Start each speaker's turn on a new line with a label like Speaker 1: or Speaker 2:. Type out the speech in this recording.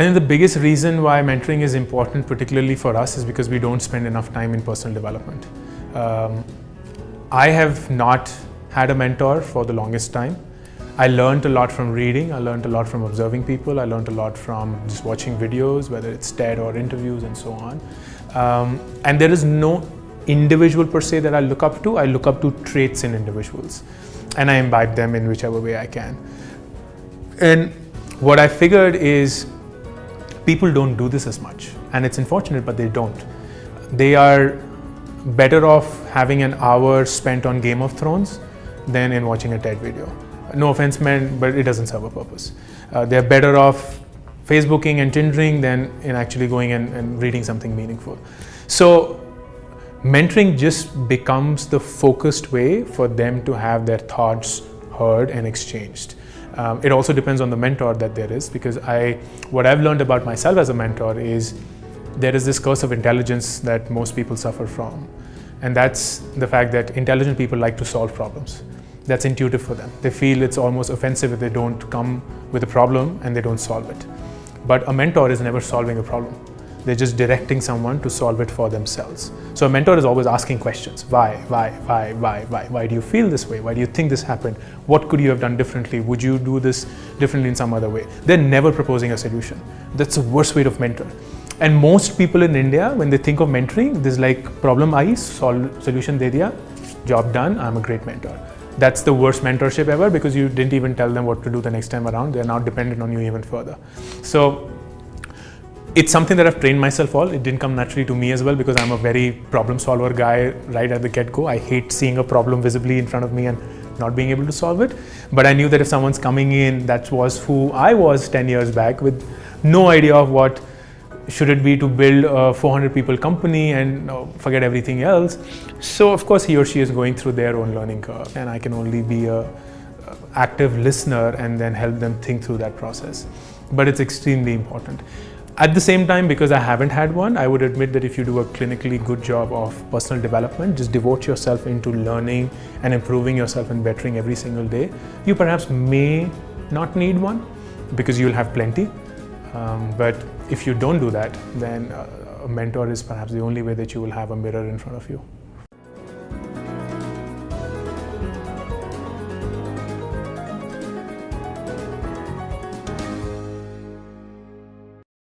Speaker 1: think the biggest reason why mentoring is important, particularly for us, is because we don't spend enough time in personal development. I have not had a mentor for the longest time. I learned a lot from reading, I learned a lot from observing people, I learned a lot from just watching videos, whether it's TED or interviews and so on. And there is no individual per se that I look up to traits in individuals. And I imbibe them in whichever way I can. And what I figured is people don't do this as much. And it's unfortunate, but they don't. They are better off having an hour spent on Game of Thrones than in watching a TED video. No offense meant, but it doesn't serve a purpose. They're better off Facebooking and Tindering than in actually going and reading something meaningful. So mentoring just becomes the focused way for them to have their thoughts heard and exchanged. It also depends on the mentor that there is, because what I've learned about myself as a mentor is there is this curse of intelligence that most people suffer from. And that's the fact that intelligent people like to solve problems. That's intuitive for them. They feel it's almost offensive if they don't come with a problem and they don't solve it. But a mentor is never solving a problem. They're just directing someone to solve it for themselves. So a mentor is always asking questions. Why? Why do you feel this way? Why do you think this happened? What could you have done differently? Would you do this differently in some other way? They're never proposing a solution. That's the worst way to mentor. And most people in India, when they think of mentoring, there's like problem aai, solution de diya, job done, I'm a great mentor. That's the worst mentorship ever, because you didn't even tell them what to do the next time around. They're now dependent on you even further. So it's something that I've trained myself all. It didn't come naturally to me as well, because I'm a very problem solver guy right at the get-go. I hate seeing a problem visibly in front of me and not being able to solve it. But I knew that if someone's coming in, that was who I was 10 years back, with no idea of what should it be to build a 400 people company and forget everything else. So of course he or she is going through their own learning curve, and I can only be a active listener and then help them think through that process. But it's extremely important. At the same time, because I haven't had one, I would admit that if you do a clinically good job of personal development, just devote yourself into learning and improving yourself and bettering every single day, you perhaps may not need one, because you'll have plenty. But if you don't do that, then a mentor is perhaps the only way that you will have a mirror in front of you.